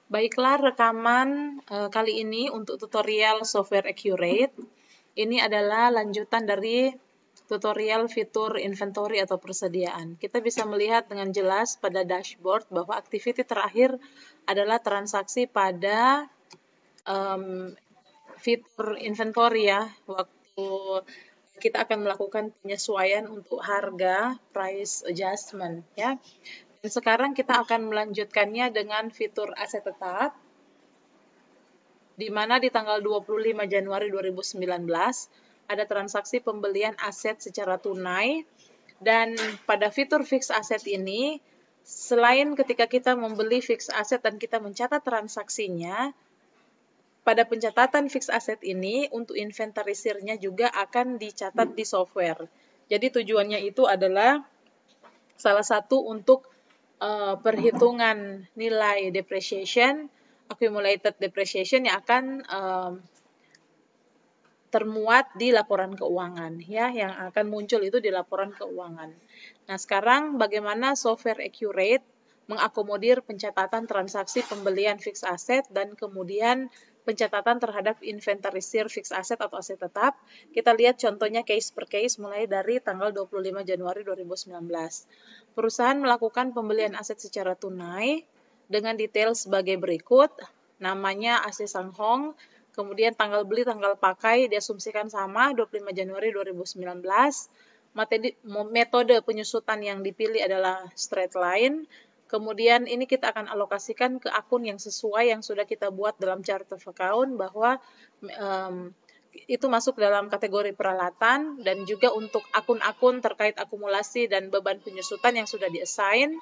Baiklah rekaman kali ini untuk tutorial software Accurate. Ini adalah lanjutan dari tutorial fitur inventory atau persediaan. Kita bisa melihat dengan jelas pada dashboard bahwa activity terakhir adalah transaksi pada fitur inventory ya, waktu kita akan melakukan penyesuaian untuk harga price adjustment ya. Dan sekarang kita akan melanjutkannya dengan fitur aset tetap, di mana di tanggal 25 Januari 2019 ada transaksi pembelian aset secara tunai. Dan pada fitur fix asset ini, selain ketika kita membeli fix asset dan kita mencatat transaksinya, pada pencatatan fix asset ini untuk inventarisirnya juga akan dicatat di software. Jadi tujuannya itu adalah salah satu untuk perhitungan nilai depreciation, accumulated depreciation yang akan termuat di laporan keuangan ya, yang akan muncul itu di laporan keuangan. Nah, sekarang bagaimana software Accurate mengakomodir pencatatan transaksi pembelian fix asset dan kemudian pencatatan terhadap inventarisir fix asset atau aset tetap. Kita lihat contohnya case per case mulai dari tanggal 25 Januari 2019. Perusahaan melakukan pembelian aset secara tunai dengan detail sebagai berikut. Namanya AC Sanghong, kemudian tanggal beli, tanggal pakai diasumsikan sama 25 Januari 2019. Metode penyusutan yang dipilih adalah straight line. Kemudian ini kita akan alokasikan ke akun yang sesuai yang sudah kita buat dalam chart of account, bahwa itu masuk dalam kategori peralatan, dan juga untuk akun-akun terkait akumulasi dan beban penyusutan yang sudah di-assign.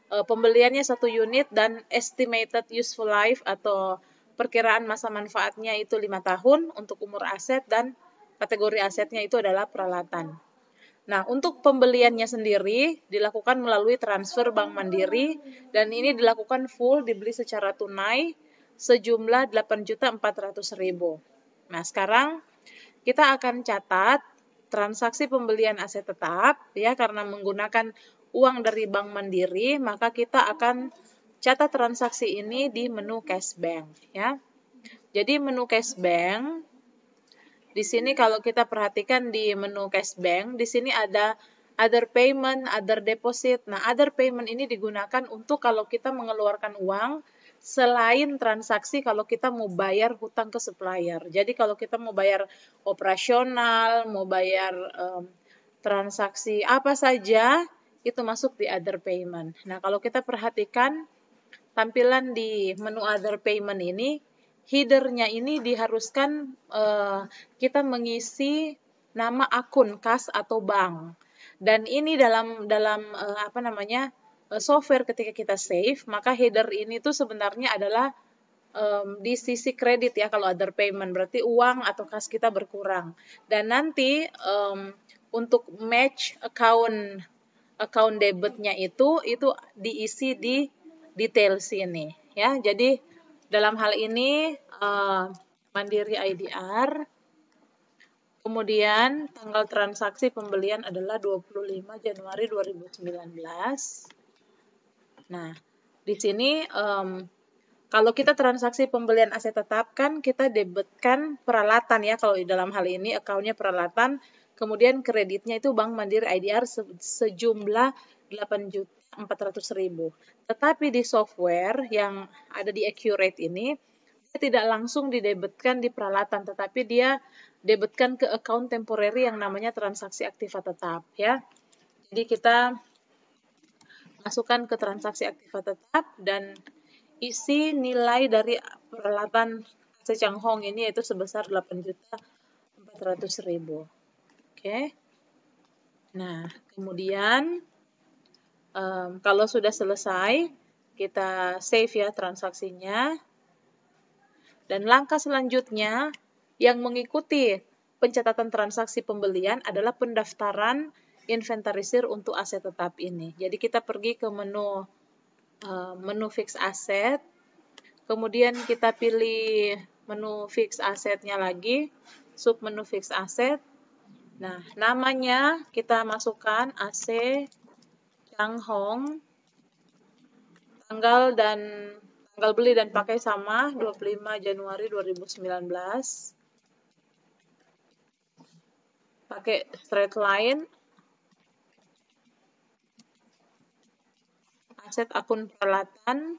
Pembeliannya 1 unit dan estimated useful life atau perkiraan masa manfaatnya itu 5 tahun untuk umur aset, dan kategori asetnya itu adalah peralatan. Nah, untuk pembeliannya sendiri dilakukan melalui transfer Bank Mandiri, dan ini dilakukan full, dibeli secara tunai sejumlah 8.400.000. Nah, sekarang kita akan catat transaksi pembelian aset tetap ya, karena menggunakan uang dari Bank Mandiri, maka kita akan catat transaksi ini di menu cash bank ya. Jadi menu cash bank di sini kalau kita perhatikan di menu cash bank, di sini ada other payment, other deposit. Nah, other payment ini digunakan untuk kalau kita mengeluarkan uang selain transaksi kalau kita mau bayar hutang ke supplier. Jadi kalau kita mau bayar operasional, mau bayar transaksi apa saja, itu masuk di other payment. Nah, kalau kita perhatikan tampilan di menu other payment ini, header-nya ini diharuskan kita mengisi nama akun kas atau bank. Dan ini dalam software ketika kita save, maka header ini tuh sebenarnya adalah di sisi kredit ya, kalau other payment berarti uang atau kas kita berkurang. Dan nanti untuk match account debitnya itu diisi di detail sini ya. Jadi dalam hal ini Mandiri IDR, kemudian tanggal transaksi pembelian adalah 25 Januari 2019. Nah, di sini kalau kita transaksi pembelian aset tetap kan kita debitkan peralatan ya, kalau di dalam hal ini account-nya peralatan, kemudian kreditnya itu Bank Mandiri IDR sejumlah 8.400.000. Tetapi di software yang ada di Accurate ini, dia tidak langsung didebitkan di peralatan, tetapi dia debitkan ke account temporary yang namanya transaksi aktiva tetap ya. Jadi kita masukkan ke transaksi aktiva tetap dan isi nilai dari peralatan AC Changhong ini yaitu sebesar 8.400.000. Oke. Nah, kemudian kalau sudah selesai, kita save ya transaksinya. Dan langkah selanjutnya yang mengikuti pencatatan transaksi pembelian adalah pendaftaran inventarisir untuk aset tetap ini. Jadi kita pergi ke menu fix asset, kemudian kita pilih menu fix assetnya lagi, sub menu fix asset. Nah, namanya kita masukkan AC Changhong, tanggal dan Tanggal beli dan pakai sama 25 Januari 2019. Pakai straight line. Aset akun peralatan.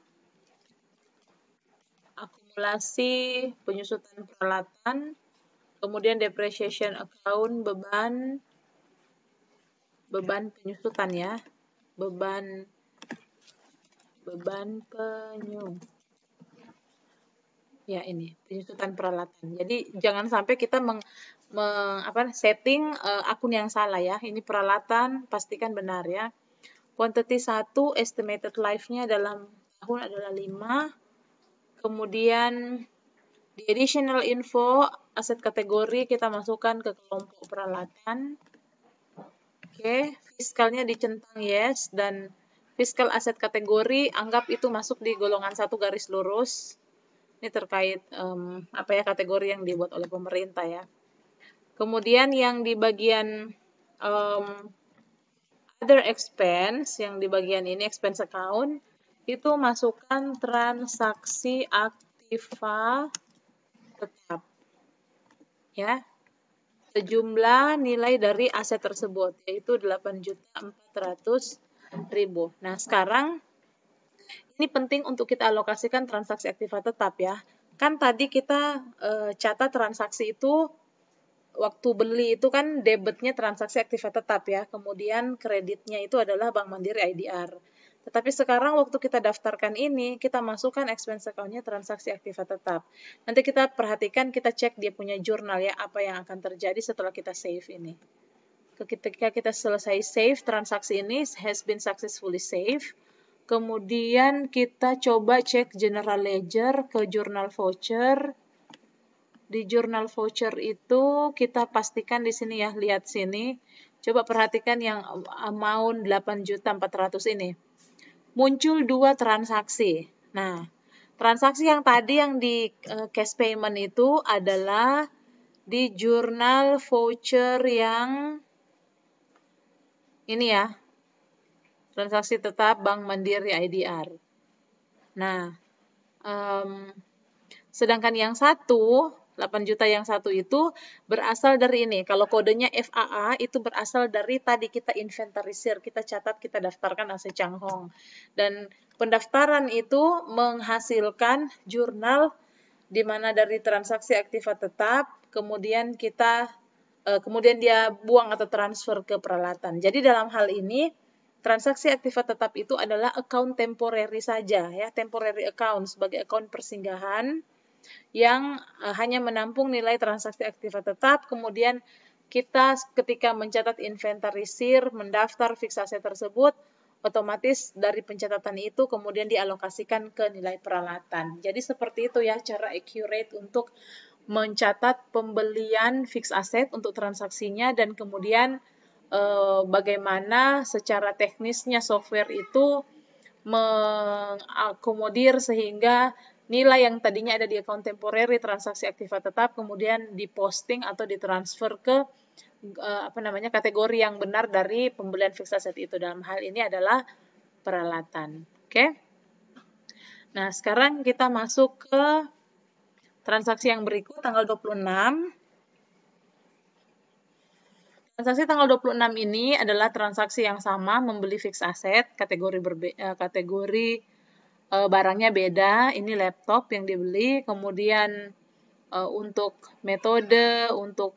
Akumulasi penyusutan peralatan. Kemudian depreciation account, beban penyusutan ya. Beban ya ini penyusutan peralatan. Jadi jangan sampai kita setting akun yang salah ya. Ini peralatan, pastikan benar ya. Quantity 1 estimated life-nya dalam tahun adalah 5. Kemudian di additional info aset kategori kita masukkan ke kelompok peralatan. Oke, fiskalnya dicentang yes, dan fiskal aset kategori anggap itu masuk di golongan 1 garis lurus. Ini terkait kategori yang dibuat oleh pemerintah ya. Kemudian yang di bagian other expense, yang di bagian ini expense account, itu masukkan transaksi aktiva tetap. Ya. Sejumlah nilai dari aset tersebut, yaitu 8.400.000. Nah, sekarang ini penting untuk kita alokasikan transaksi aktiva tetap ya. Kan tadi kita catat transaksi itu waktu beli itu kan debitnya transaksi aktiva tetap ya. Kemudian kreditnya itu adalah Bank Mandiri IDR. Tetapi sekarang waktu kita daftarkan ini, kita masukkan expense account-nya transaksi aktiva tetap. Nanti kita perhatikan, kita cek dia punya jurnal ya, apa yang akan terjadi setelah kita save ini. Ketika kita selesai save, transaksi ini has been successfully saved. Kemudian kita coba cek general ledger ke jurnal voucher. Di jurnal voucher itu kita pastikan di sini ya, lihat sini. Coba perhatikan yang amount 8.400.000 ini. Muncul 2 transaksi. Nah, transaksi yang tadi yang di cash payment itu adalah di jurnal voucher yang ini ya. Transaksi tetap Bank Mandiri IDR. Nah, sedangkan yang 8 juta yang satu itu berasal dari ini. Kalau kodenya FAA itu berasal dari tadi kita inventarisir, kita catat, kita daftarkan aset Changhong. Dan pendaftaran itu menghasilkan jurnal di mana dari transaksi aktiva tetap, kemudian kemudian dia buang atau transfer ke peralatan. Jadi dalam hal ini transaksi aktiva tetap itu adalah account temporary saja ya, temporary account sebagai account persinggahan yang hanya menampung nilai transaksi aktiva tetap. Kemudian kita ketika mencatat inventarisir, mendaftar fix aset tersebut, otomatis dari pencatatan itu kemudian dialokasikan ke nilai peralatan. Jadi seperti itu ya cara accurate untuk mencatat pembelian fix aset untuk transaksinya, dan kemudian bagaimana secara teknisnya software itu mengakomodir sehingga nilai yang tadinya ada di account temporary transaksi aktiva tetap kemudian diposting atau ditransfer ke kategori yang benar dari pembelian fixed asset itu. Dalam hal ini adalah peralatan. Oke. Nah, sekarang kita masuk ke transaksi yang berikut tanggal 26. Transaksi tanggal 26 ini adalah transaksi yang sama, membeli fixed asset, kategori barangnya beda. Ini laptop yang dibeli, kemudian untuk metode, untuk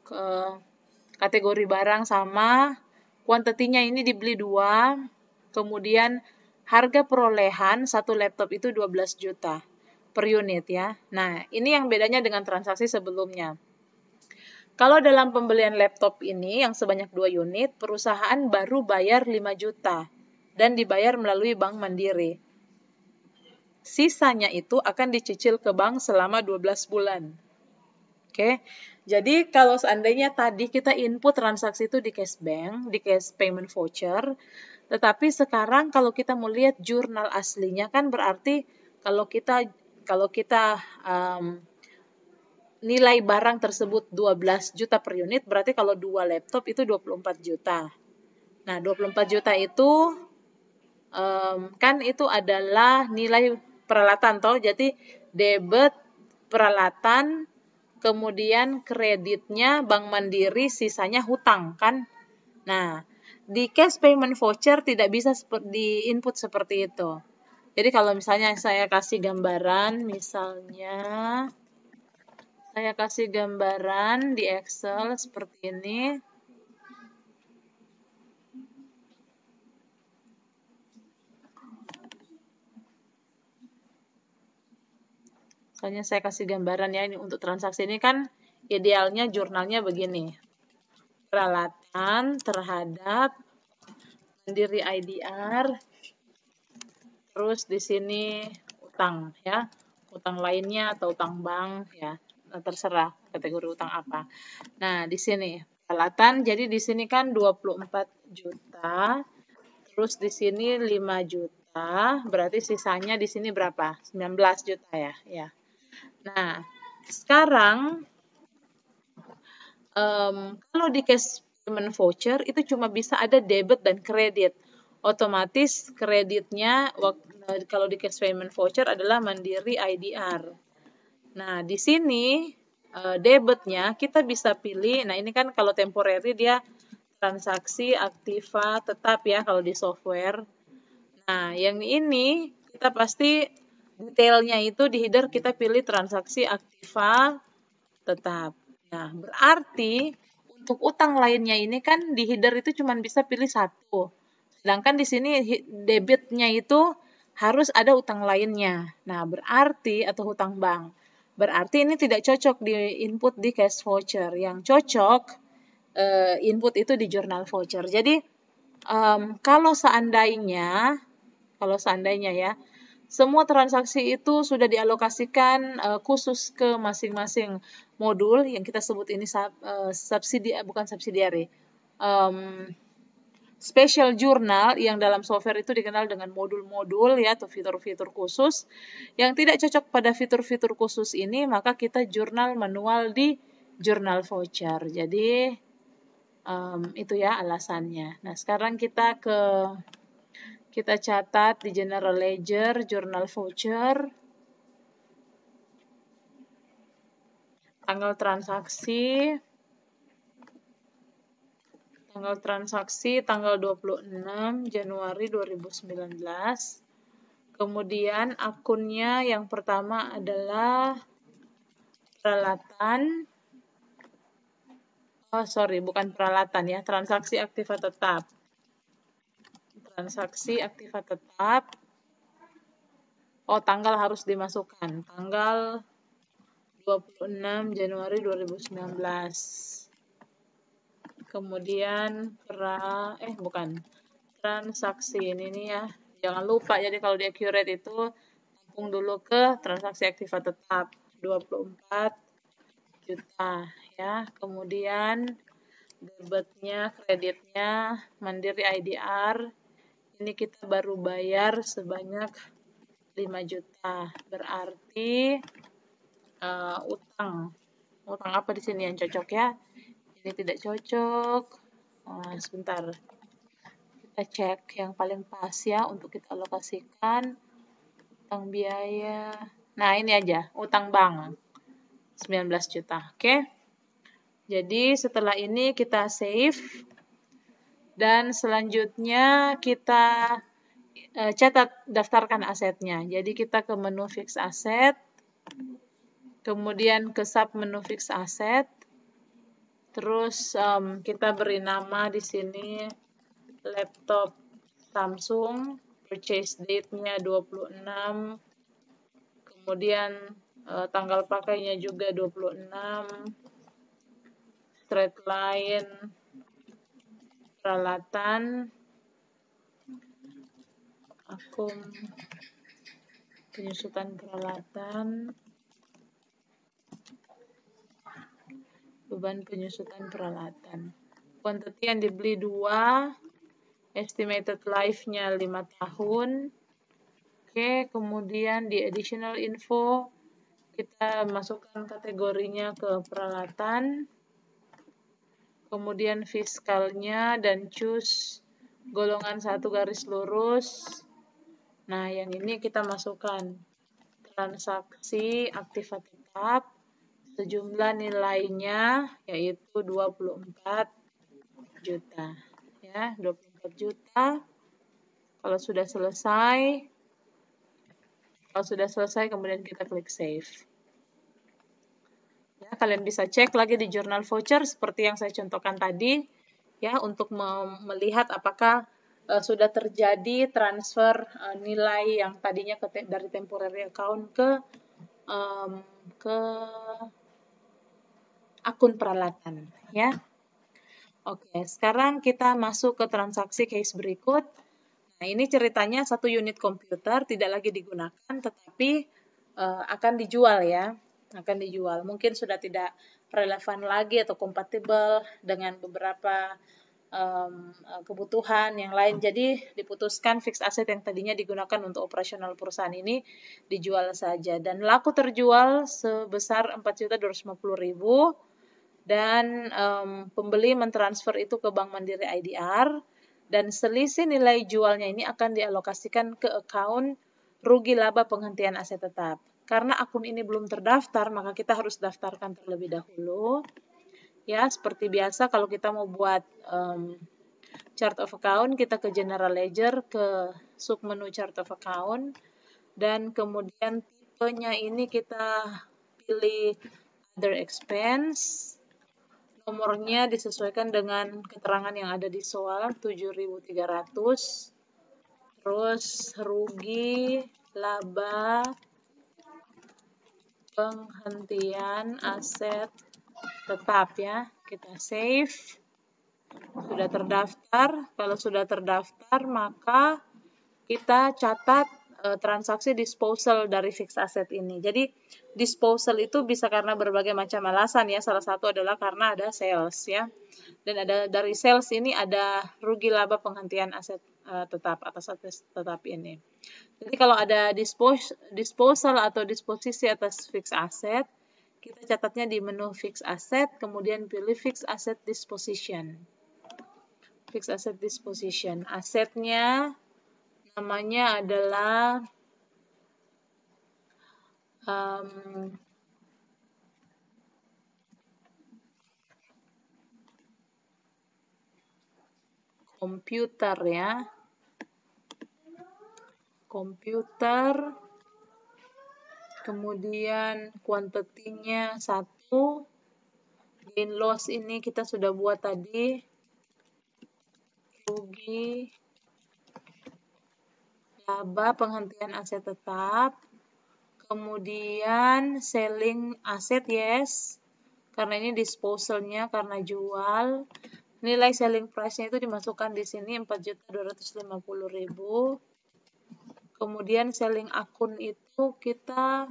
kategori barang sama, kuantitinya ini dibeli 2, kemudian harga perolehan satu laptop itu 12 juta per unit ya. Nah, ini yang bedanya dengan transaksi sebelumnya. Kalau dalam pembelian laptop ini yang sebanyak 2 unit, perusahaan baru bayar 5 juta dan dibayar melalui Bank Mandiri. Sisanya itu akan dicicil ke bank selama 12 bulan. Oke. Jadi kalau seandainya tadi kita input transaksi itu di cash bank, di cash payment voucher, tetapi sekarang kalau kita mau lihat jurnal aslinya kan berarti kalau kita nilai barang tersebut 12 juta per unit, berarti kalau 2 laptop itu 24 juta. Nah, 24 juta itu kan itu adalah nilai peralatan toh. Jadi debit peralatan, kemudian kreditnya Bank Mandiri, sisanya hutang kan. Nah, di cash payment voucher tidak bisa di input seperti itu. Jadi kalau misalnya saya kasih gambaran, misalnya saya kasih gambaran di Excel seperti ini. Misalnya saya kasih gambaran ya, ini untuk transaksi ini kan idealnya jurnalnya begini. Peralatan terhadap Mandiri IDR, terus di sini utang ya, utang lainnya atau utang bank ya, terserah kategori utang apa. Nah, di sini peralatan, jadi di sini kan 24 juta, terus di sini 5 juta, berarti sisanya di sini berapa? 19 juta ya. Ya. Nah, sekarang kalau di cash payment voucher itu cuma bisa ada debit dan kredit. Otomatis kreditnya kalau di cash payment voucher adalah Mandiri IDR. Nah, di sini debitnya kita bisa pilih. Nah, ini kan kalau temporary dia transaksi aktiva tetap ya kalau di software. Nah, yang ini kita pasti detailnya itu di header kita pilih transaksi aktiva tetap. Nah, berarti untuk utang lainnya ini kan di header itu cuma bisa pilih satu. Sedangkan di sini debitnya itu harus ada utang lainnya. Nah, berarti atau hutang bank. Berarti ini tidak cocok di input di cash voucher. Yang cocok input itu di journal voucher. Jadi kalau seandainya ya semua transaksi itu sudah dialokasikan khusus ke masing-masing modul yang kita sebut ini special journal yang dalam software itu dikenal dengan modul-modul ya atau fitur-fitur khusus. Yang tidak cocok pada fitur-fitur khusus ini maka kita jurnal manual di journal voucher. Jadi itu ya alasannya. Nah, sekarang kita catat di general ledger, journal voucher, tanggal transaksi tanggal 26 Januari 2019. Kemudian akunnya yang pertama adalah peralatan. Bukan peralatan ya, transaksi aktiva tetap. Transaksi aktiva tetap. Tanggal harus dimasukkan. Tanggal 26 Januari 2019. Kemudian transaksi ini nih ya. Jangan lupa, jadi kalau di accurate itu tampung dulu ke transaksi aktiva tetap 24 juta ya. Kemudian debitnya, kreditnya Mandiri IDR. Ini kita baru bayar sebanyak 5 juta. Berarti utang apa di sini yang cocok ya? Ini tidak cocok. Sebentar. Kita cek yang paling pas ya untuk kita alokasikan. Utang biaya. Nah, ini aja, utang bank. 19 juta. Oke. Jadi, setelah ini kita save. Dan selanjutnya kita daftarkan asetnya. Jadi, kita ke menu fix asset. Kemudian ke sub menu fix asset. Terus kita beri nama di sini laptop Samsung, purchase date-nya 26, kemudian tanggal pakainya juga 26, straight line, peralatan, akun penyusutan peralatan, beban penyusutan peralatan. Quantity yang dibeli 2, estimated life-nya 5 tahun. Oke, kemudian di additional info kita masukkan kategorinya ke peralatan. Kemudian fiskalnya dan choose golongan 1 garis lurus. Nah, yang ini kita masukkan transaksi aktiva tetap sejumlah nilainya yaitu 24 juta. Ya, 24 juta. Kalau sudah selesai kemudian kita klik save. Ya, kalian bisa cek lagi di jurnal voucher seperti yang saya contohkan tadi ya untuk melihat apakah sudah terjadi transfer nilai yang tadinya dari temporary account ke akun peralatan ya. Oke, sekarang kita masuk ke transaksi case berikut. Nah, ini ceritanya satu unit komputer tidak lagi digunakan, tetapi akan dijual ya, akan dijual. Mungkin sudah tidak relevan lagi atau kompatibel dengan beberapa kebutuhan yang lain. Jadi diputuskan fixed asset yang tadinya digunakan untuk operasional perusahaan ini dijual saja. Dan laku terjual sebesar 4.250.000 dan pembeli mentransfer itu ke Bank Mandiri IDR. Dan selisih nilai jualnya ini akan dialokasikan ke akun rugi laba penghentian aset tetap. Karena akun ini belum terdaftar, maka kita harus daftarkan terlebih dahulu. Ya, seperti biasa kalau kita mau buat chart of account, kita ke General Ledger, ke submenu chart of account, dan kemudian tipenya ini kita pilih other expense. Nomornya disesuaikan dengan keterangan yang ada di soal 7.300. Terus rugi laba penghentian aset tetap ya. Kita save. Sudah terdaftar. Kalau sudah terdaftar maka kita catat transaksi disposal dari fixed asset ini. Jadi disposal itu bisa karena berbagai macam alasan ya. Salah satu adalah karena ada sales ya. Dan ada dari sales ini ada rugi laba penghentian aset tetap atas aset tetap ini. Jadi kalau ada disposal atau disposisi atas fixed asset, kita catatnya di menu fixed asset, kemudian pilih fixed asset disposition. Fixed asset disposition. Asetnya namanya adalah komputer ya. Komputer. Kemudian quantity-nya 1. Gain loss ini kita sudah buat tadi. Rugi laba penghentian aset tetap. Kemudian selling aset yes. Karena ini disposalnya karena jual. Nilai selling price-nya itu dimasukkan di sini 4.250.000. Kemudian selling akun itu kita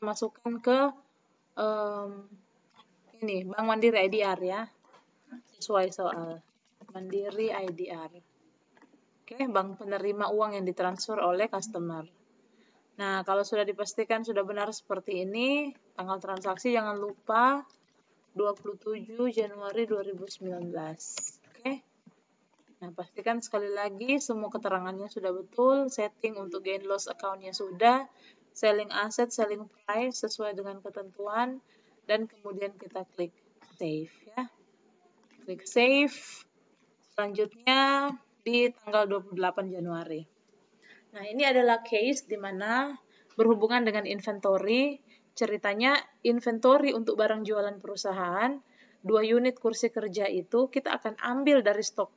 masukkan ke ini Bank Mandiri IDR ya. Sesuai soal Mandiri IDR. Oke, bank penerima uang yang ditransfer oleh customer. Nah, kalau sudah dipastikan sudah benar seperti ini, tanggal transaksi jangan lupa 27 Januari 2019. Oke. Nah, pastikan sekali lagi semua keterangannya sudah betul, setting untuk gain loss account-nya sudah, selling asset, selling price sesuai dengan ketentuan, dan kemudian kita klik save ya. Klik save. Selanjutnya di tanggal 28 Januari. Nah, ini adalah case di mana berhubungan dengan inventory. Ceritanya inventory untuk barang jualan perusahaan, 2 unit kursi kerja itu kita akan ambil dari stok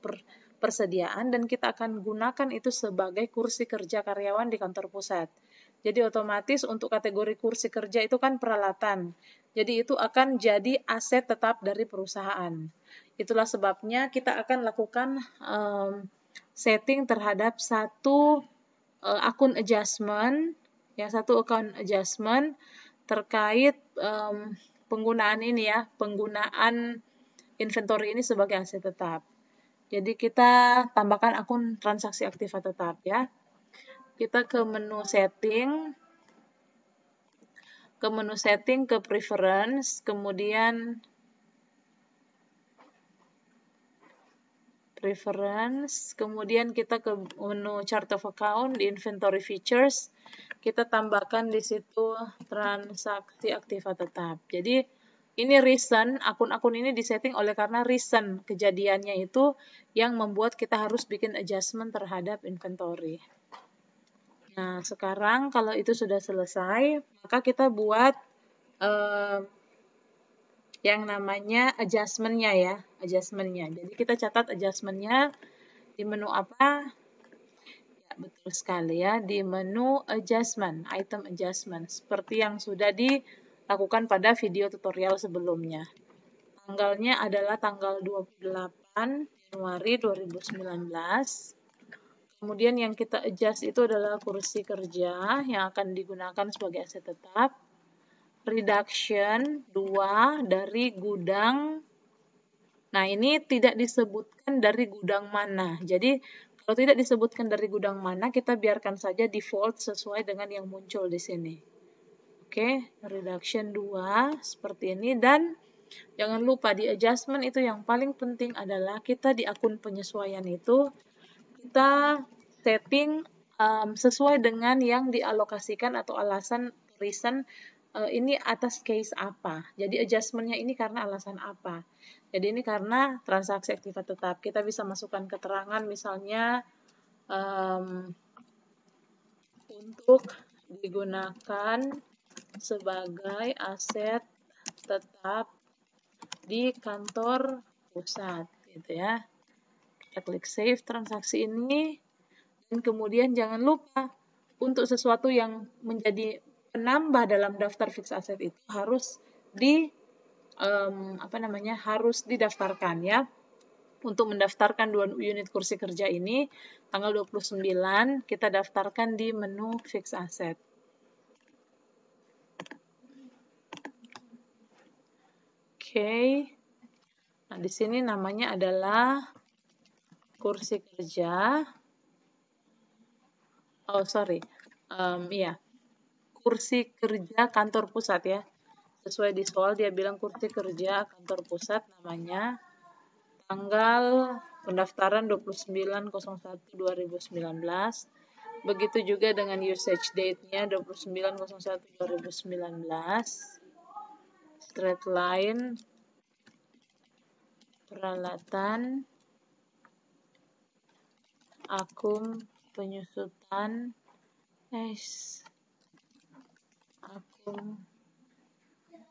persediaan dan kita akan gunakan itu sebagai kursi kerja karyawan di kantor pusat. Jadi otomatis untuk kategori kursi kerja itu kan peralatan. Jadi itu akan jadi aset tetap dari perusahaan. Itulah sebabnya kita akan lakukan setting terhadap satu akun adjustment, ya satu akun adjustment terkait penggunaan ini ya, penggunaan inventory ini sebagai aset tetap. Jadi kita tambahkan akun transaksi aktiva tetap ya. Kita ke menu setting, ke preference, kemudian preference, kemudian kita ke menu chart of account di inventory features, kita tambahkan di situ transaksi aktiva tetap. Jadi ini reason, akun-akun ini disetting oleh karena reason kejadiannya itu yang membuat kita harus bikin adjustment terhadap inventory. Nah, sekarang kalau itu sudah selesai, maka kita buat yang namanya adjustment-nya ya, adjustment-nya. Jadi kita catat adjustment-nya di menu apa? Ya, betul sekali ya, di menu adjustment, item adjustment, seperti yang sudah dilakukan pada video tutorial sebelumnya. Tanggalnya adalah tanggal 28 Januari 2019. Kemudian yang kita adjust itu adalah kursi kerja yang akan digunakan sebagai aset tetap. Reduction 2 dari gudang. Nah, ini tidak disebutkan dari gudang mana. Jadi, kalau tidak disebutkan dari gudang mana, kita biarkan saja default sesuai dengan yang muncul di sini. Oke, reduction 2 seperti ini. Dan jangan lupa di adjustment itu yang paling penting adalah kita di akun penyesuaian itu kita setting sesuai dengan yang dialokasikan atau alasan reason ini atas case apa. Jadi adjustment-nya ini karena alasan apa. Jadi ini karena transaksi aktiva tetap. Kita bisa masukkan keterangan misalnya untuk digunakan sebagai aset tetap di kantor pusat gitu ya. Kita klik save transaksi ini, dan kemudian jangan lupa untuk sesuatu yang menjadi penambah dalam daftar fixed asset itu harus harus didaftarkan ya. Untuk mendaftarkan 2 unit kursi kerja ini tanggal 29 kita daftarkan di menu fixed asset. Oke. Nah, di sini namanya adalah kursi kerja. Oh, sorry. Kursi kerja kantor pusat ya. Sesuai di soal dia bilang kursi kerja kantor pusat namanya. Tanggal pendaftaran 29.01.2019. Begitu juga dengan usage date-nya 29.01.2019. Straight line peralatan akun penyusutan akun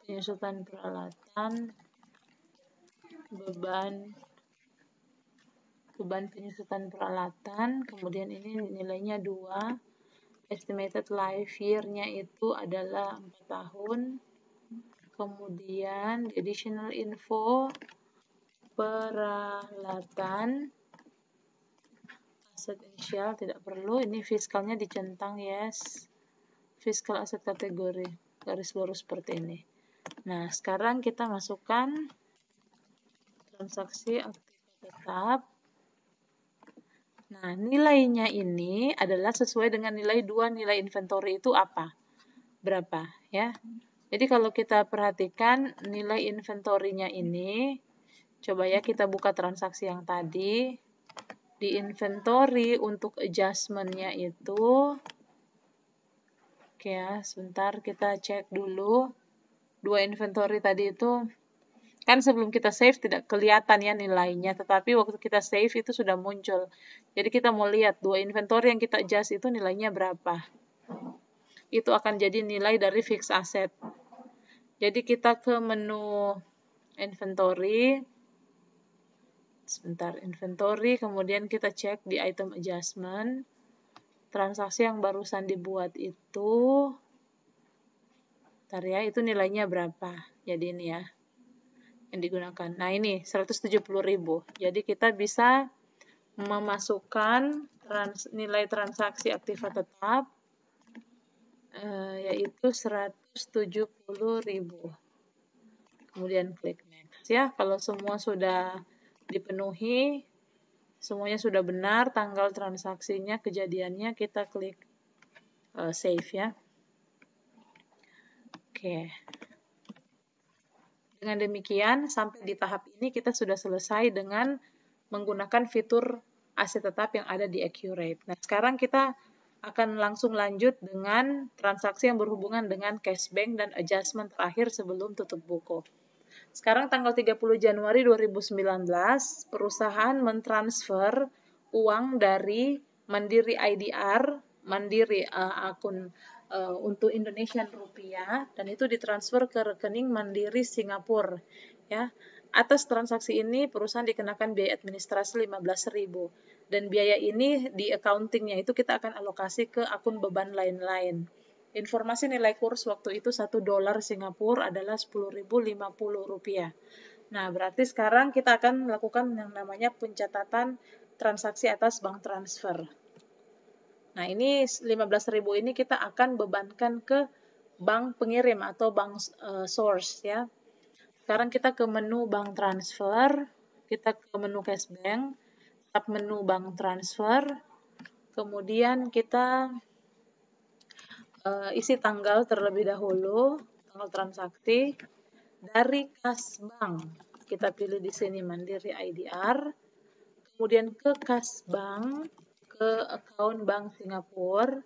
penyusutan peralatan beban penyusutan peralatan, kemudian ini nilainya 2, estimated life year-nya itu adalah 4 tahun, kemudian additional info peralatan aset inisial tidak perlu, ini fiskalnya dicentang yes, fiskal aset kategori garis lurus seperti ini. Nah, sekarang kita masukkan transaksi aktiva tetap. Nah, nilainya ini adalah sesuai dengan nilai 2 nilai inventory itu apa? Berapa ya? Jadi kalau kita perhatikan nilai inventory-nya ini, coba ya kita buka transaksi yang tadi. Di inventory untuk adjustment-nya itu, oke ya, sebentar kita cek dulu. 2 inventory tadi itu, kan sebelum kita save tidak kelihatan ya nilainya, tetapi waktu kita save itu sudah muncul. Jadi kita mau lihat 2 inventory yang kita adjust itu nilainya berapa. Itu akan jadi nilai dari fixed asset. Jadi kita ke menu inventory, sebentar inventory, kemudian kita cek di item adjustment, transaksi yang barusan dibuat itu, bentar ya, itu nilainya berapa. Jadi ini ya yang digunakan. Nah ini 170.000. Jadi kita bisa memasukkan nilai transaksi aktiva tetap yaitu 170.000. Kemudian klik next ya. Kalau semua sudah dipenuhi, semuanya sudah benar, tanggal transaksinya, kejadiannya, kita klik save ya. Oke. Dengan demikian, sampai di tahap ini kita sudah selesai dengan menggunakan fitur aset tetap yang ada di Accurate. Nah, sekarang kita akan langsung lanjut dengan transaksi yang berhubungan dengan cashback dan adjustment terakhir sebelum tutup buku. Sekarang tanggal 30 Januari 2019, perusahaan mentransfer uang dari Mandiri IDR, Mandiri akun untuk Indonesian rupiah, dan itu ditransfer ke rekening Mandiri Singapura. Ya. Atas transaksi ini, perusahaan dikenakan biaya administrasi 15.000. Dan biaya ini di accountingnya itu kita akan alokasi ke akun beban lain-lain. Informasi nilai kurs waktu itu $1 Singapura adalah 10.050 rupiah. Nah, berarti sekarang kita akan melakukan yang namanya pencatatan transaksi atas bank transfer. Nah, ini 15.000 ini kita akan bebankan ke bank pengirim atau bank source ya. Sekarang kita ke menu bank transfer, kita ke menu cashback, tap menu bank transfer, kemudian kita isi tanggal terlebih dahulu, tanggal transaksi. Dari kas bank, kita pilih di sini Mandiri IDR, kemudian ke kas bank, ke account bank Singapura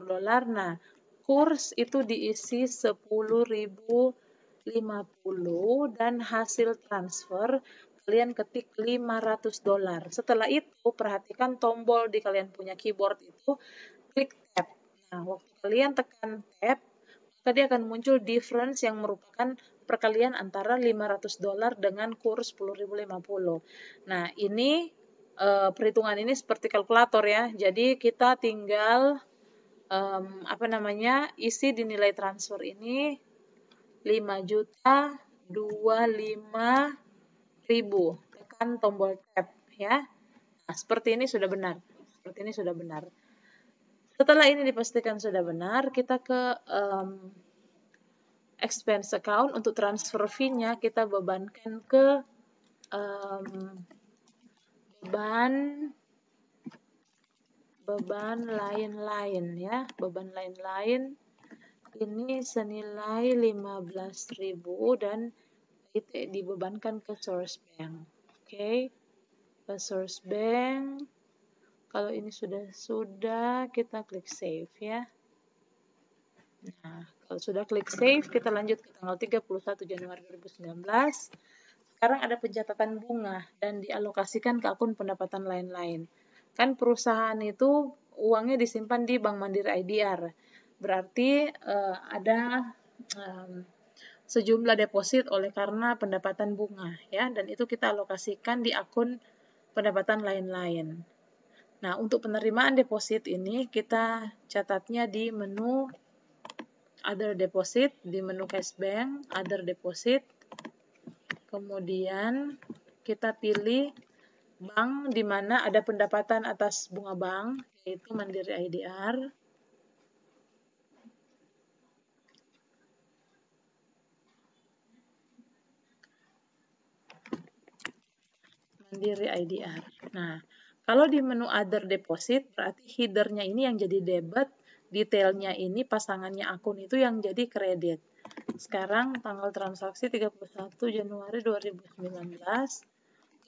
dolar. Nah, kurs itu diisi 10.050 dan hasil transfer kalian ketik $500. Setelah itu, perhatikan tombol di kalian punya keyboard itu, klik tab. Nah, waktu kalian tekan tab, maka dia akan muncul difference yang merupakan perkalian antara $500 dengan kurs 10.050. Nah, ini perhitungan ini seperti kalkulator ya. Jadi kita tinggal isi di nilai transfer ini 5.025.000. Tekan tombol tab ya. Nah, seperti ini sudah benar. Setelah ini dipastikan sudah benar, kita ke expense account. Untuk transfer fee-nya kita bebankan ke beban lain-lain ya. Beban lain-lain ini senilai 15.000 dan itu dibebankan ke source bank. Oke. Ke source bank. Kalau ini sudah kita klik save ya. Nah, kalau sudah klik save, kita lanjut ke tanggal 31 Januari 2019. Sekarang ada pencatatan bunga dan dialokasikan ke akun pendapatan lain-lain. Kan perusahaan itu uangnya disimpan di Bank Mandiri IDR. Berarti ada sejumlah deposit oleh karena pendapatan bunga ya, dan itu kita alokasikan di akun pendapatan lain-lain. Nah, untuk penerimaan deposit ini kita catatnya di menu Other Deposit, di menu Cashback, Other Deposit. Kemudian kita pilih bank di mana ada pendapatan atas bunga bank, yaitu Mandiri IDR. Mandiri IDR. Nah, kalau di menu Other Deposit, berarti header-nya ini yang jadi debit, detailnya ini pasangannya akun itu yang jadi kredit. Sekarang tanggal transaksi 31 Januari 2019.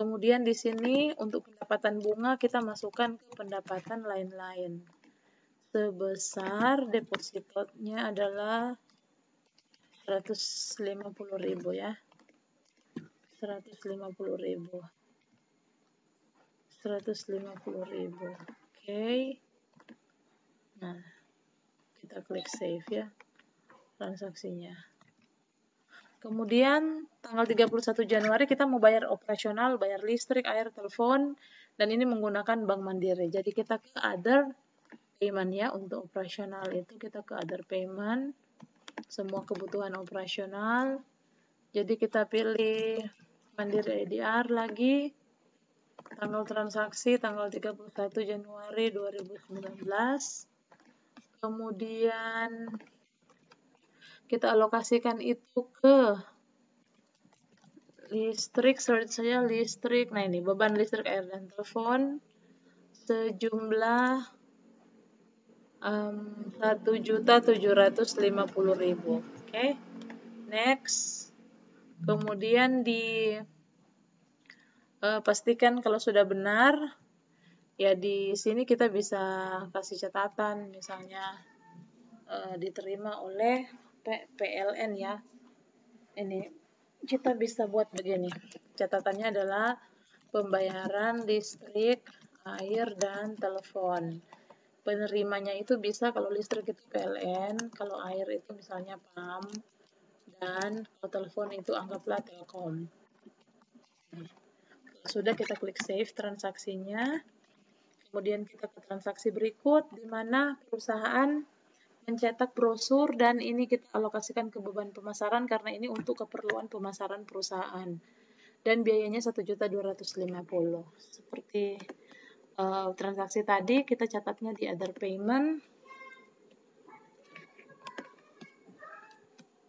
Kemudian di sini untuk pendapatan bunga kita masukkan ke pendapatan lain-lain. Sebesar depositonya adalah 150.000 ya. 150.000. Oke. Nah, kita klik save ya transaksinya. Kemudian tanggal 31 Januari kita mau bayar operasional, bayar listrik, air, telepon, dan ini menggunakan Bank Mandiri. Jadi kita ke other payment ya, untuk operasional itu kita ke other payment, semua kebutuhan operasional. Jadi kita pilih Mandiri IDR lagi. Tanggal transaksi tanggal 31 Januari 2019. Kemudian kita alokasikan itu ke listrik, search saja listrik. Nah, ini beban listrik, air, dan telepon sejumlah 1.750.000. Oke. Next. Kemudian di pastikan kalau sudah benar. Ya di sini kita bisa kasih catatan, misalnya diterima oleh PLN ya. Ini kita bisa buat begini. Catatannya adalah pembayaran listrik, air, dan telepon. Penerimanya itu bisa kalau listrik itu PLN, kalau air itu misalnya PAM, dan kalau telepon itu anggaplah Telkom. Sudah, kita klik save transaksinya. Kemudian kita ke transaksi berikut, di mana perusahaan mencetak brosur dan ini kita alokasikan ke beban pemasaran karena ini untuk keperluan pemasaran perusahaan. Dan biayanya 1.250.000. Seperti transaksi tadi, kita catatnya di other payment.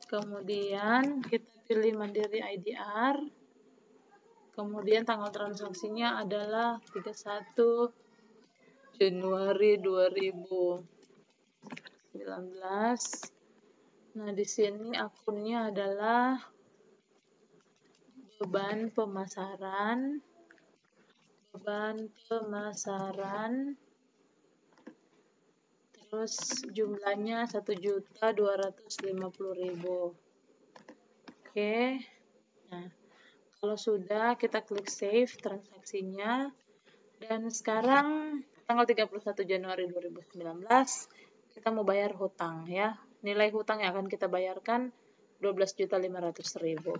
Kemudian kita pilih Mandiri IDR. Kemudian tanggal transaksinya adalah 31 Januari 2019. Nah, di sini akunnya adalah beban pemasaran, terus jumlahnya 1.250.000. Oke. Nah, kalau sudah, kita klik save transaksinya. Dan sekarang tanggal 31 Januari 2019 kita mau bayar hutang ya. Nilai hutang yang akan kita bayarkan 12.500.000.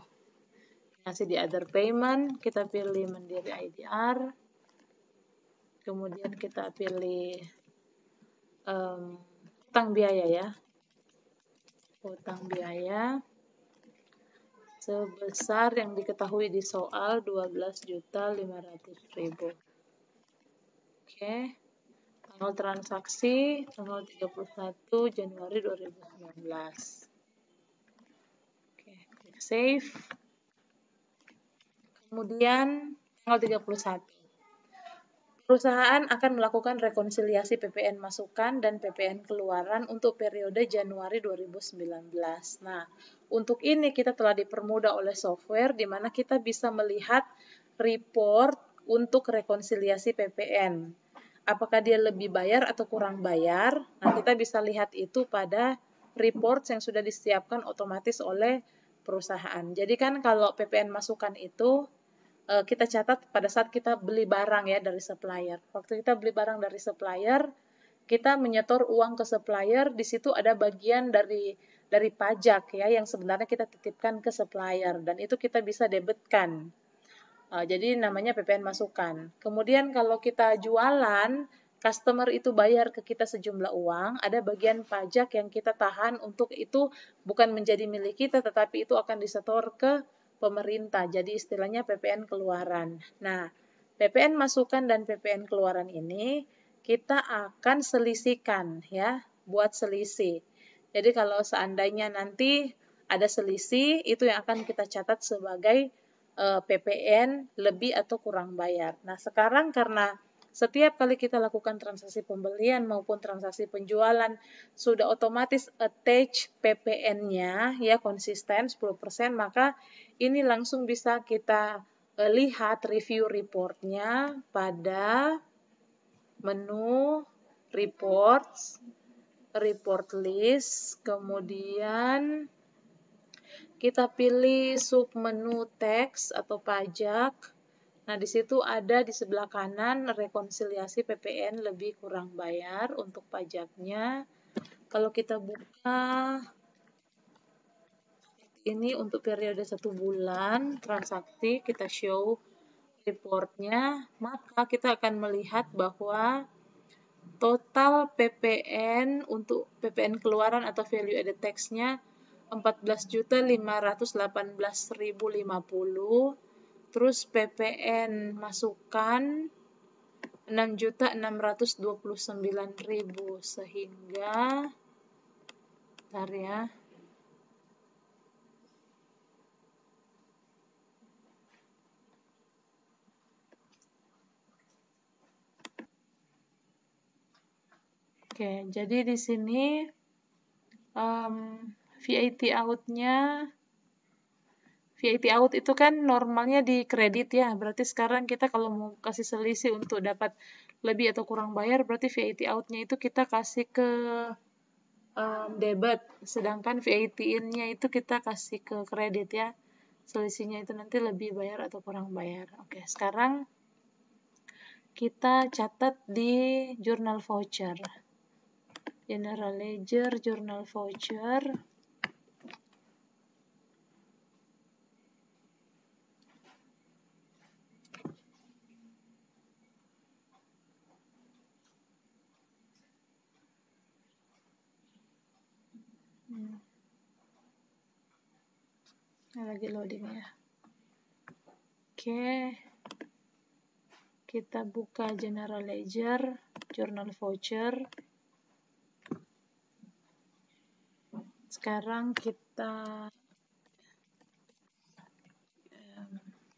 Masih di other payment, kita pilih Mandiri IDR. Kemudian kita pilih hutang biaya ya. Hutang biaya sebesar yang diketahui di soal 12.500.000. Oke. Tanggal transaksi tanggal 31 Januari 2019. Oke, klik save. Kemudian tanggal 31. Perusahaan akan melakukan rekonsiliasi PPN masukan dan PPN keluaran untuk periode Januari 2019. Nah, untuk ini kita telah dipermudah oleh software di mana kita bisa melihat report untuk rekonsiliasi PPN. Apakah dia lebih bayar atau kurang bayar? Nah, kita bisa lihat itu pada report yang sudah disiapkan otomatis oleh perusahaan. Jadi kan kalau PPN masukan itu kita catat pada saat kita beli barang ya dari supplier. Waktu kita beli barang dari supplier, kita menyetor uang ke supplier, di situ ada bagian dari pajak ya yang sebenarnya kita titipkan ke supplier dan itu kita bisa debitkan. Jadi namanya PPN masukan. Kemudian kalau kita jualan, customer itu bayar ke kita sejumlah uang, ada bagian pajak yang kita tahan untuk itu bukan menjadi milik kita, tetapi itu akan disetor ke pemerintah. Jadi istilahnya PPN keluaran. Nah, PPN masukan dan PPN keluaran ini kita akan selisihkan ya, buat selisih. Jadi kalau seandainya nanti ada selisih, itu yang akan kita catat sebagai PPN lebih atau kurang bayar. Nah, sekarang karena setiap kali kita lakukan transaksi pembelian maupun transaksi penjualan sudah otomatis attach PPN-nya ya konsisten 10%, maka ini langsung bisa kita lihat review report-nya pada menu reports, report list, kemudian kita pilih submenu teks atau pajak. Nah, di situ ada di sebelah kanan rekonsiliasi PPN lebih kurang bayar untuk pajaknya. Kalau kita buka ini untuk periode 1 bulan transaksi, kita show reportnya, maka kita akan melihat bahwa total PPN untuk PPN keluaran atau value added tax-nya 14.518.050, terus PPN masukan 6.629.000 sehingga bentar ya. Oke, jadi di sini VAT out-nya VAT out itu kan normalnya di kredit ya, berarti sekarang kita kalau mau kasih selisih untuk dapat lebih atau kurang bayar, berarti VAT out-nya itu kita kasih ke debit, sedangkan VAT in-nya itu kita kasih ke kredit ya. Selisihnya itu nanti lebih bayar atau kurang bayar. Oke, sekarang kita catat di jurnal voucher. General ledger, jurnal voucher. Lagi loading ya. Oke. Kita buka general ledger, jurnal voucher. Sekarang kita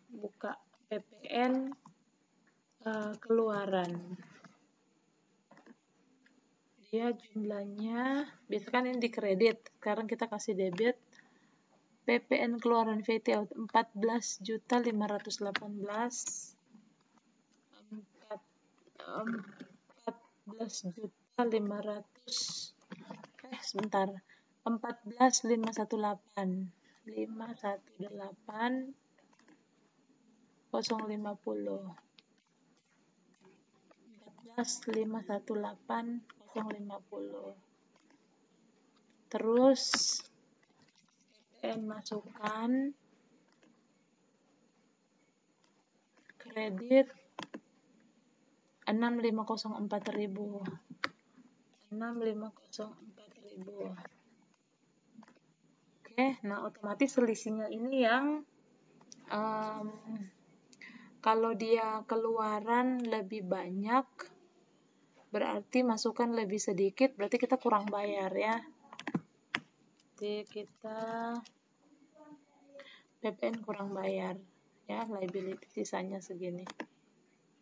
buka PPN keluaran. Dia jumlahnya, biasanya kan ini di kredit, sekarang kita kasih debit. PPN keluaran VAT out 14.518. 14.500. Sebentar. 14.518. 518 050. 14.518 050. Terus PPN masukkan kredit 6.504.000. 6.504.000. Oke, nah otomatis selisihnya ini yang kalau dia keluaran lebih banyak berarti masukan lebih sedikit, berarti kita kurang bayar ya. Jadi kita PPN kurang bayar ya, liability sisanya segini.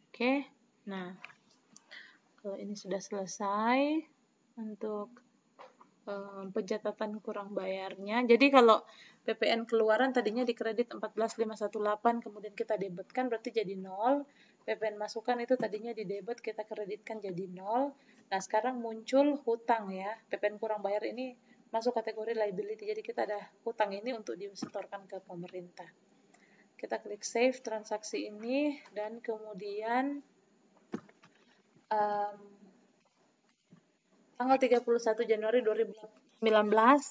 Oke, nah kalau ini sudah selesai untuk pencatatan kurang bayarnya. Jadi kalau PPN keluaran tadinya di kredit 14.518, kemudian kita debitkan berarti jadi 0. PPN masukan itu tadinya di debit, kita kreditkan jadi 0. Nah, sekarang muncul hutang ya. PPN kurang bayar ini masuk kategori liability. Jadi kita ada hutang ini untuk disetorkan ke pemerintah. Kita klik save transaksi ini dan kemudian tanggal 31 Januari 2019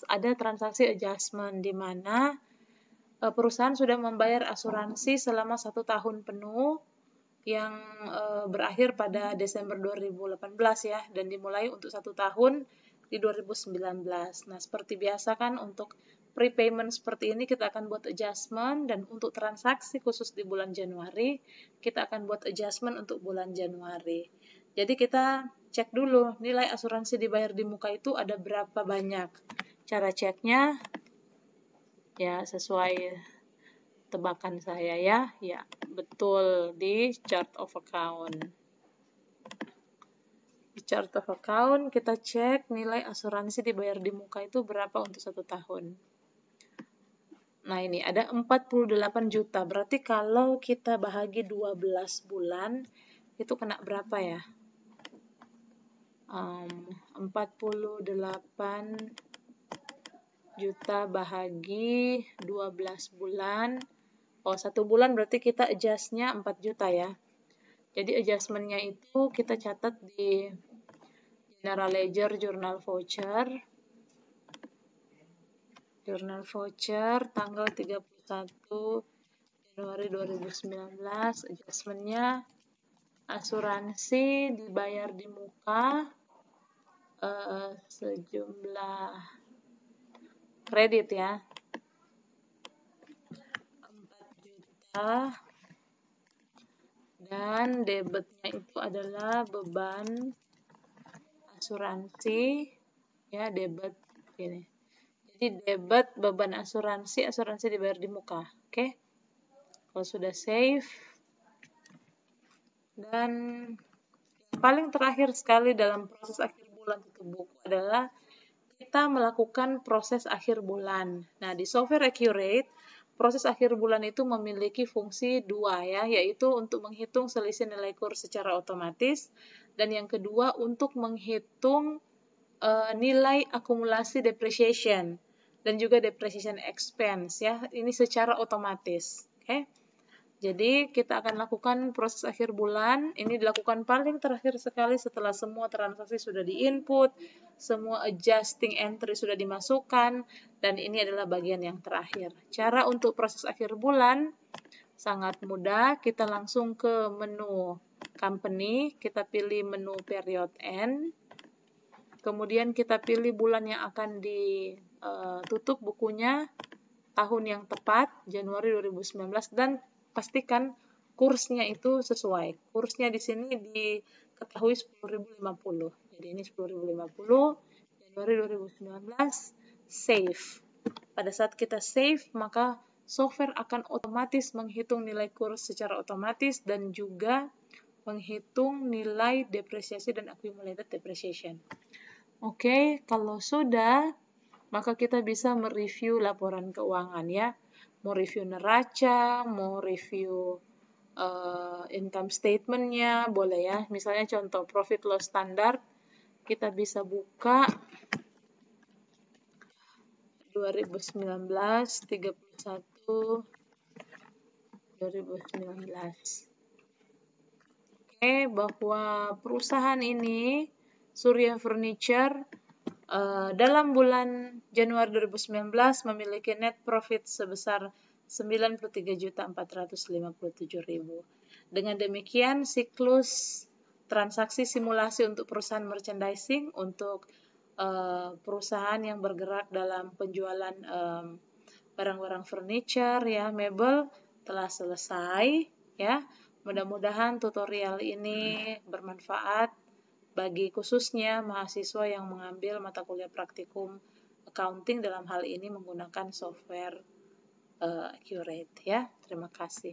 ada transaksi adjustment di mana perusahaan sudah membayar asuransi selama 1 tahun penuh yang berakhir pada Desember 2018 ya, dan dimulai untuk 1 tahun di 2019. Nah, seperti biasa kan untuk prepayment seperti ini kita akan buat adjustment, dan untuk transaksi khusus di bulan Januari kita akan buat adjustment untuk bulan Januari. Jadi kita cek dulu nilai asuransi dibayar di muka itu ada berapa banyak. Cara ceknya ya sesuai tebakan saya ya. Ya, betul di chart of account. Di chart of account kita cek nilai asuransi dibayar di muka itu berapa untuk 1 tahun. Nah, ini ada 48 juta. Berarti kalau kita bahagi 12 bulan itu kena berapa ya? 48 juta bahagi 12 bulan. Oh, 1 bulan berarti kita adjust-nya 4 juta ya. Jadi adjustment-nya itu kita catat di general ledger jurnal voucher. Jurnal voucher tanggal 31 Januari 2019. Adjustment-nya asuransi dibayar di muka sejumlah kredit ya 4 juta, dan debitnya itu adalah beban asuransi ya, debit gini. Jadi debit beban asuransi dibayar di muka. Oke. Kalau sudah save, dan yang paling terakhir sekali dalam proses akhir bulan tutup buku adalah kita melakukan proses akhir bulan. Nah, di software Accurate proses akhir bulan itu memiliki fungsi dua ya, yaitu untuk menghitung selisih nilai kurs secara otomatis, dan yang kedua untuk menghitung nilai akumulasi depreciation dan juga depreciation expense ya, ini secara otomatis. Oke. Jadi kita akan lakukan proses akhir bulan, ini dilakukan paling terakhir sekali setelah semua transaksi sudah di-input, semua adjusting entry sudah dimasukkan, dan ini adalah bagian yang terakhir. Cara untuk proses akhir bulan sangat mudah, kita langsung ke menu company, kita pilih menu period end, kemudian kita pilih bulan yang akan ditutup bukunya, tahun yang tepat, Januari 2019, dan pastikan kursnya itu sesuai. Kursnya di sini diketahui 10.050. Jadi ini 10.050, Januari 2019, save. Pada saat kita save, maka software akan otomatis menghitung nilai kurs secara otomatis dan juga menghitung nilai depresiasi dan accumulated depreciation. Oke, kalau sudah, maka kita bisa mereview laporan keuangan ya. Mau review neraca, mau review income statement-nya, boleh ya. Misalnya contoh profit loss standard, kita bisa buka 2019, 31, 2019. Oke, bahwa perusahaan ini, Surya Furniture, dalam bulan Januari 2019 memiliki net profit sebesar 93.457.000. Dengan demikian, siklus transaksi simulasi untuk perusahaan merchandising untuk perusahaan yang bergerak dalam penjualan barang-barang furniture ya, mebel telah selesai ya. Mudah-mudahan tutorial ini bermanfaat bagi khususnya mahasiswa yang mengambil mata kuliah praktikum accounting, dalam hal ini menggunakan software Accurate ya. Terima kasih.